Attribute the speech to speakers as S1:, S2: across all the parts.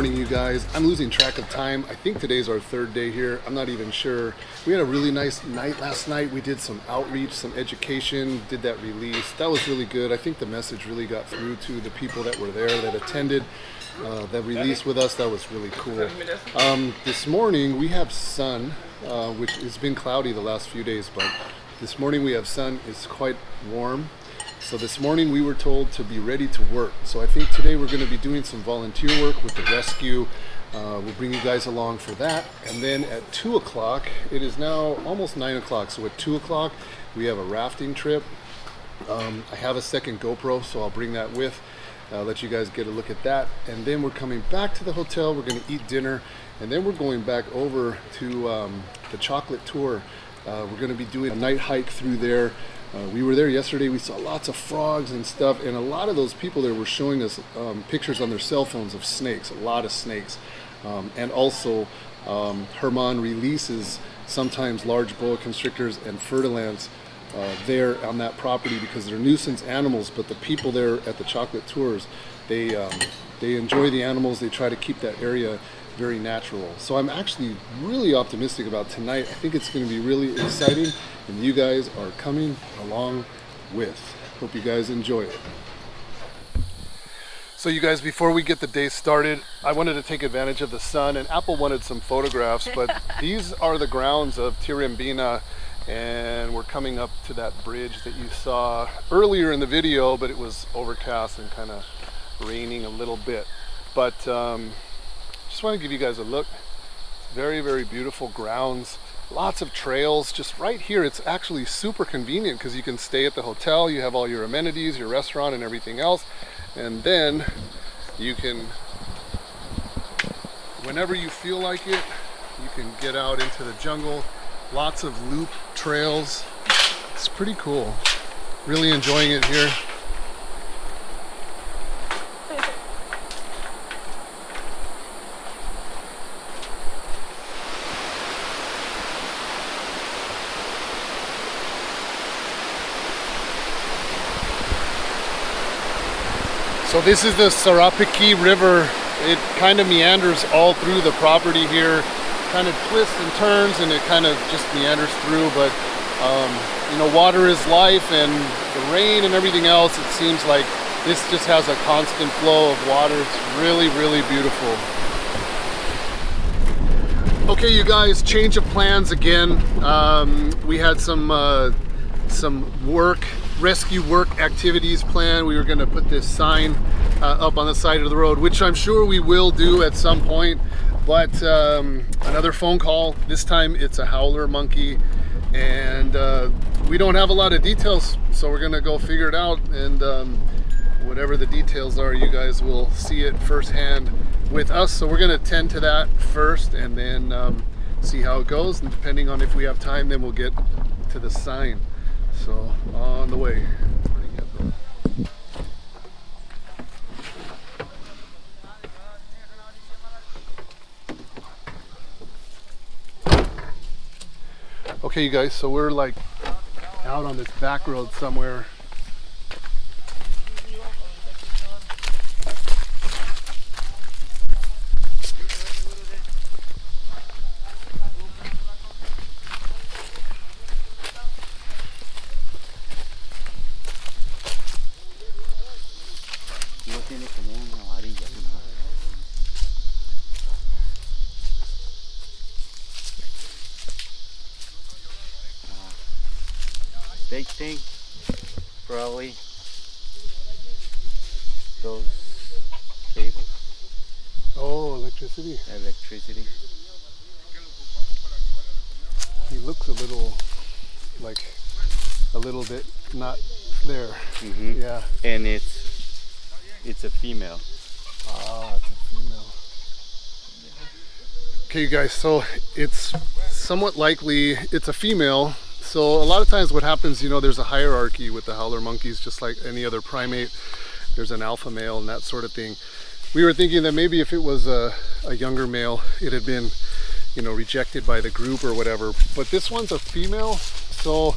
S1: morning, you guys. I'm losing track of time. I think today's our third day here. I'm not even sure. We had a really nice night last night. We did some outreach, some education, did that release. That was really good. I think the message really got through to the people that were there, that attended the release with us. That was really cool. This morning we have sun, which has been cloudy the last few days, but this morning we have sun. It's quite warm. So this morning we were told to be ready to work. So I think today we're going to be doing some volunteer work with the rescue. We'll bring you guys along for that. And then at 2 o'clock, it is now almost 9 o'clock. So at 2 o'clock, we have a rafting trip. I have a second GoPro, so I'll bring that with. I'll let you guys get a look at that. And then we're coming back to the hotel. We're going to eat dinner. And then we're going back over to the chocolate tour. We're going to be doing a night hike through there. We were there yesterday. We saw lots of frogs and stuff, and a lot of those people there were showing us pictures on their cell phones of snakes, a lot of snakes. And also, Herman releases sometimes large boa constrictors and furtilants there on that property because they're nuisance animals, but the people there at the chocolate tours, they enjoy the animals. They try to keep that area very natural. So I'm actually really optimistic about tonight. I think it's going to be really exciting, and you guys are coming along with. Hope you guys enjoy it. So you guys, before we get the day started, I wanted to take advantage of the sun, and Apple wanted some photographs, but these are the grounds of Tirambina, and we're coming up to that bridge that you saw earlier in the video, but it was overcast and kind of raining a little bit. But just want to give you guys a look. Very, very beautiful grounds. Lots of trails just right here. It's actually super convenient because you can stay at the hotel. You have all your amenities, your restaurant and everything else. And then you can, whenever you feel like it, you can get out into the jungle. Lots of loop trails. It's pretty cool. Really enjoying it here. So this is the Serpentarium River. It kind of meanders all through the property here, kind of twists and turns, and it kind of just meanders through. But you know, water is life, and the rain and everything else, it seems like this just has a constant flow of water. It's really, really beautiful. Okay, you guys, change of plans again. We had some rescue work activities planned. We were going to put this sign up on the side of the road, which I'm sure we will do at some point. But another phone call. This time it's a howler monkey, and we don't have a lot of details, so we're going to go figure it out. And whatever the details are, you guys will see it firsthand with us. So we're going to tend to that first, and then see how it goes. And depending on if we have time, then we'll get to the sign. So on the way. Okay, you guys, so we're like out on this back road somewhere.
S2: Big thing, probably those cables.
S1: Oh, electricity.
S2: Electricity.
S1: He looks a little bit not there.
S2: Mm-hmm.
S1: Yeah.
S2: And it's a female.
S1: Ah, it's a female. Okay, you guys, so it's somewhat likely it's a female. So a lot of times what happens, you know, there's a hierarchy with the howler monkeys, just like any other primate. There's an alpha male and that sort of thing. We were thinking that maybe if it was a younger male, it had been, you know, rejected by the group or whatever. But this one's a female, so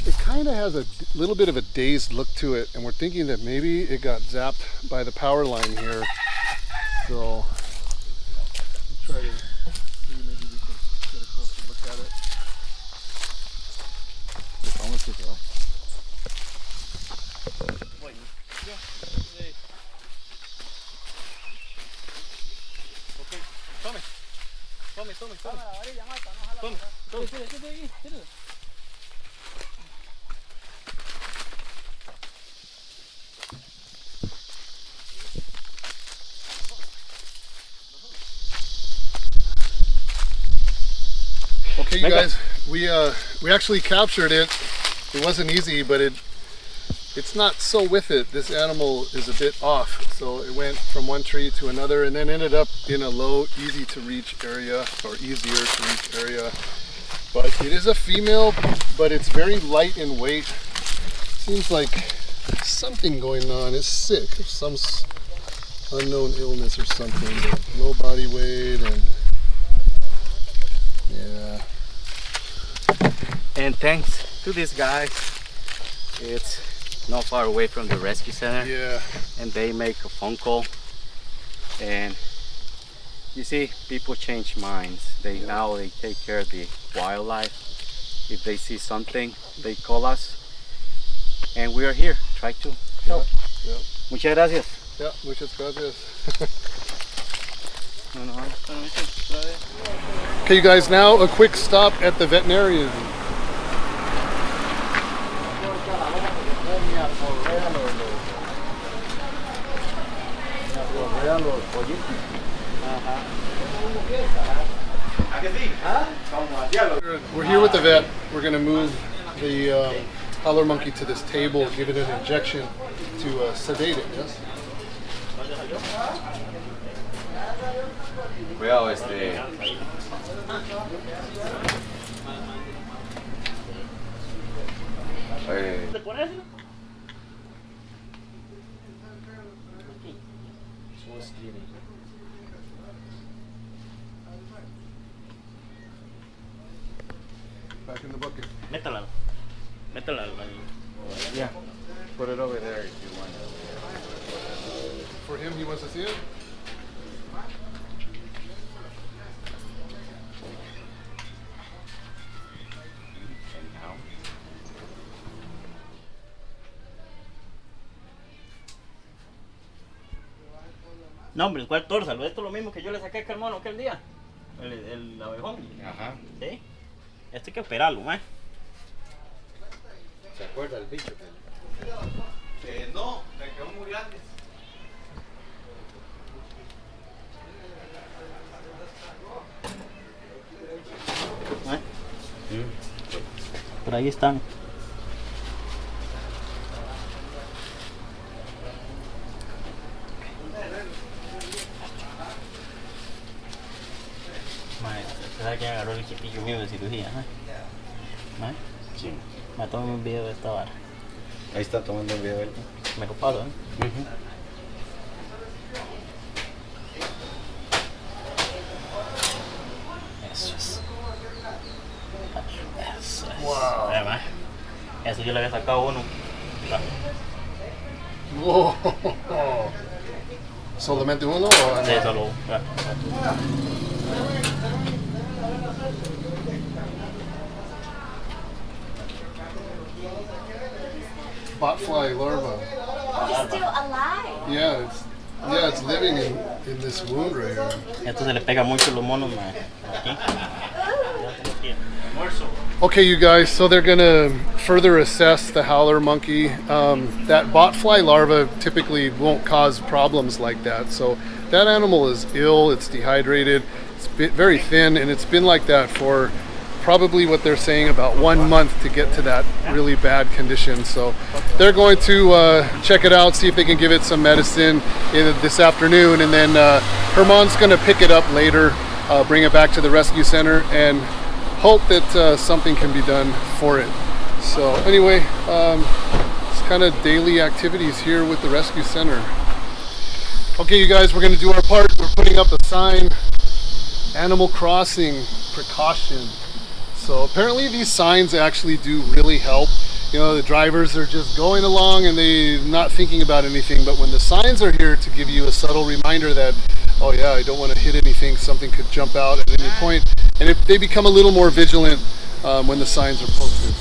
S1: it kind of has a little bit of a dazed look to it. And we're thinking that maybe it got zapped by the power line here. So Okay, you guys, we actually captured it. It wasn't easy, but it's not so with it. This animal is a bit off, so it went from one tree to another and then ended up in a low, easy to reach area, or easier to reach area. But it is a female, but it's very light in weight. Seems like something going on. It's sick of some unknown illness or something. But low body weight and yeah.
S2: And thanks to this guy, it's not far away from the rescue center.
S1: Yeah.
S2: And they make a phone call. And you see, people change minds. Now they take care of the wildlife. If they see something, they call us. And we are here, try to help.
S1: Yeah.
S2: Muchas gracias.
S1: Yeah, muchas gracias. Okay, you guys, now a quick stop at the veterinarian. We're here with the vet. We're going to move the howler monkey to this table, give it an injection to sedate it, yes?
S2: Cuidado,
S1: Back in the bucket.
S3: Métala. Métala.
S2: Yeah, put it over there if you want.
S1: For him, he wants to see it?
S3: No, hombre, ¿cuál tórsalo? Esto es lo mismo que yo le saqué al mono aquel día. El abejón.
S2: Ajá.
S3: ¿Sí? Esto hay que operarlo, ¿eh?
S2: ¿Se acuerda el bicho?
S3: No, me quedó muy grande. Por ahí están. ¿Sabes quién agarró el chiquillo mío de cirugía? ¿Eh?
S2: Sí.
S3: Me tomé un video de esta vara.
S2: Ahí está tomando un video él.
S3: Me lo paso, ¿eh? Eso es. Eso es.
S1: Wow.
S3: Además, eso yo le había sacado uno.
S1: Whoa. ¿Solamente uno? O
S3: Sí, solo.
S1: Botfly larva.
S4: He's still alive.
S1: Yeah, it's living in this wound right here.
S3: Esto se le pega mucho a los monos, man. Aquí.
S1: Okay, you guys, so they're gonna further assess the howler monkey. That botfly larva typically won't cause problems like that. So that animal is ill, it's dehydrated, it's very thin, and it's been like that for probably what they're saying about 1 month to get to that really bad condition. So they're going to check it out, see if they can give it some medicine this afternoon, and then her mom's gonna pick it up later, bring it back to the rescue center, and hope that something can be done for it. So anyway, it's kind of daily activities here with the rescue center. Okay, you guys, we're gonna do our part. We're putting up a sign, animal crossing precaution. So apparently these signs actually do really help. You know, the drivers are just going along and they're not thinking about anything, but when the signs are here to give you a subtle reminder that, oh yeah, I don't want to hit anything, something could jump out at any point, and if they become a little more vigilant when the signs are posted.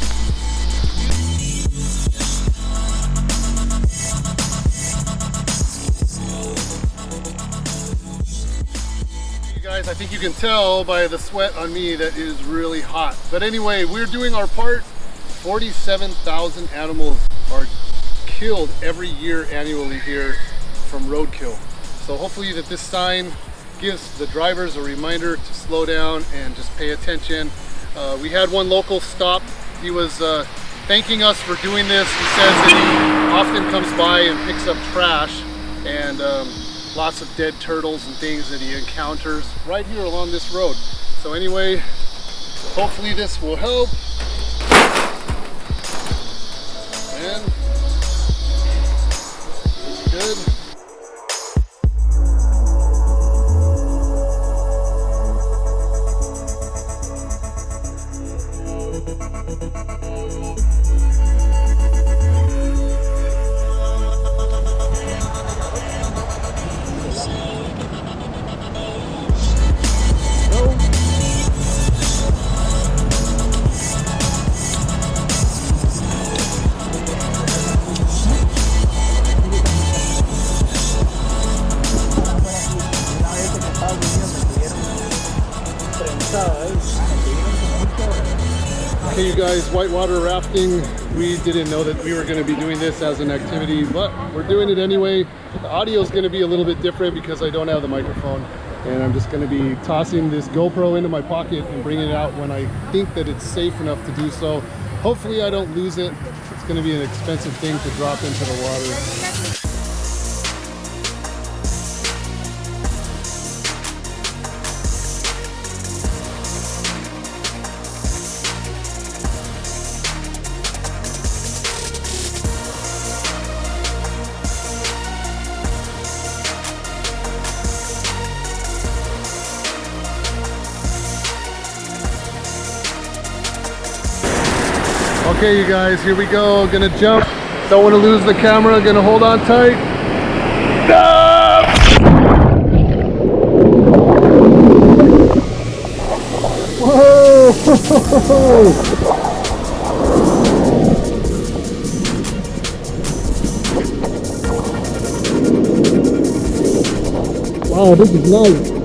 S1: Guys, I think you can tell by the sweat on me that it is really hot. But anyway, we're doing our part. 47,000 animals are killed every year annually here from roadkill. So hopefully that this sign gives the drivers a reminder to slow down and just pay attention. We had one local stop. He was thanking us for doing this. He says that he often comes by and picks up trash and lots of dead turtles and things that he encounters right here along this road. So anyway, hopefully this will help. And it's good. Okay, you guys, whitewater rafting. We didn't know that we were going to be doing this as an activity, but we're doing it anyway. The audio is going to be a little bit different because I don't have the microphone, and I'm just going to be tossing this GoPro into my pocket and bringing it out when I think that it's safe enough to do so. Hopefully I don't lose it. It's going to be an expensive thing to drop into the water. Okay, you guys, here we go. Gonna jump. Don't want to lose the camera. Gonna hold on tight. No! Whoa! Wow, this is nice.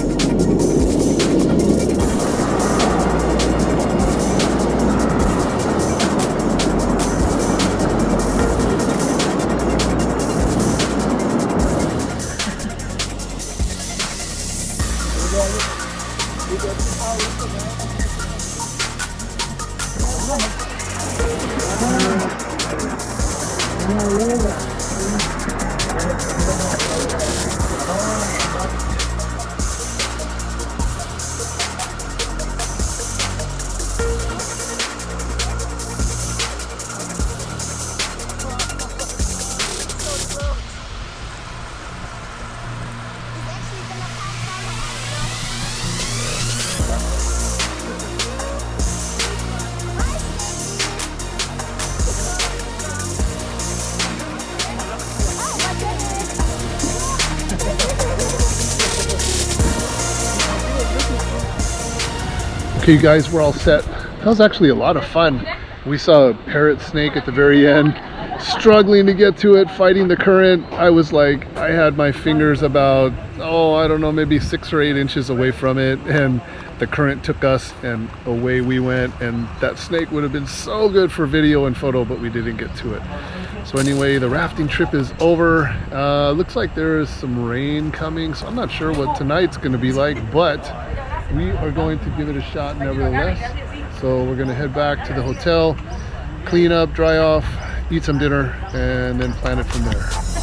S1: Okay, you guys, we're all set. That was actually a lot of fun. We saw a parrot snake at the very end, struggling to get to it, fighting the current. I was like, I had my fingers about, I don't know, maybe 6 or 8 inches away from it, and the current took us and away we went. And that snake would have been so good for video and photo, but we didn't get to it. So anyway, the rafting trip is over. Looks like there is some rain coming, so I'm not sure what tonight's gonna be like, but we are going to give it a shot nevertheless. So we're gonna head back to the hotel, clean up, dry off, eat some dinner, and then plan it from there.